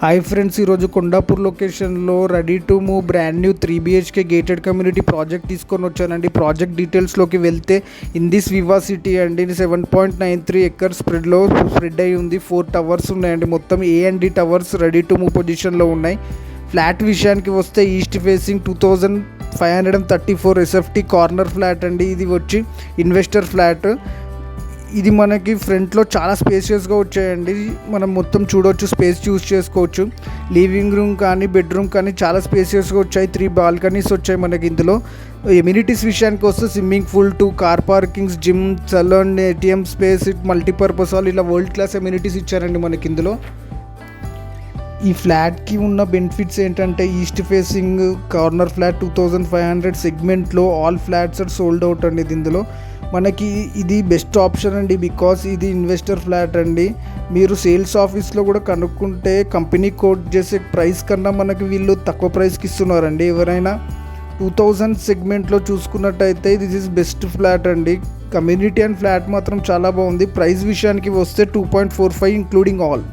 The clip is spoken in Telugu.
హాయ్ ఫ్రెండ్స్, ఈరోజు కొండాపూర్ లొకేషన్లో ready to move brand new 3BHK gated community project తీసుకొని వచ్చానండి. ప్రాజెక్ట్ డీటెయిల్స్లోకి వెళ్తే ఇన్ దిస్ వివా సిటీ అండి 7.93 ఎకర్ స్ప్రెడ్ అయి ఉంది. 4 టవర్స్ ఉన్నాయండి. మొత్తం A&D towers ready to move పొజిషన్లో ఉన్నాయి. ఫ్లాట్ విషయానికి వస్తే east facing 2534 SFT corner flat అండి. ఇది వచ్చి ఇన్వెస్టర్ ఫ్లాట్. ఇది మనకి ఫ్రంట్లో చాలా స్పేషియస్గా వచ్చాయండి. మనం మొత్తం చూడవచ్చు, స్పేస్ చూస్ చేసుకోవచ్చు. లివింగ్ రూమ్ కానీ బెడ్రూమ్ కానీ చాలా స్పేషియస్గా వచ్చాయి. 3 బాల్కనీస్ వచ్చాయి మనకి. ఇందులో ఎమ్యూనిటీస్ విషయానికి వస్తే swimming pool, 2 car parkings, gym, salon, ATM space, multipurpose hall, ఇలా వరల్డ్ క్లాస్ ఎమ్యూనిటీస్ ఇచ్చారండి మనకి ఇందులో. ఈ ఫ్లాట్కి ఉన్న బెనిఫిట్స్ ఏంటంటే ఈస్ట్ ఫేసింగ్ కార్నర్ ఫ్లాట్ 2500 సెగ్మెంట్లో all flats are sold out అండి. ఇందులో మనకి ఇది బెస్ట్ ఆప్షన్ అండి, బికాస్ ఇది ఇన్వెస్టర్ ఫ్లాట్ అండి. మీరు సేల్స్ ఆఫీస్లో కూడా కనుక్కుంటే కంపెనీ కోట్ చేసే ప్రైస్ కన్నా మనకి వీళ్ళు తక్కువ ప్రైస్కి ఇస్తున్నారండి. ఎవరైనా 2000 సెగ్మెంట్లో చూసుకున్నట్టయితే దిస్ ఈజ్ బెస్ట్ ఫ్లాట్ అండి. కమ్యూనిటీ అండ్ ఫ్లాట్ మాత్రం చాలా బాగుంది. ప్రైస్ విషయానికి వస్తే 2.45 ఇంక్లూడింగ్ ఆల్.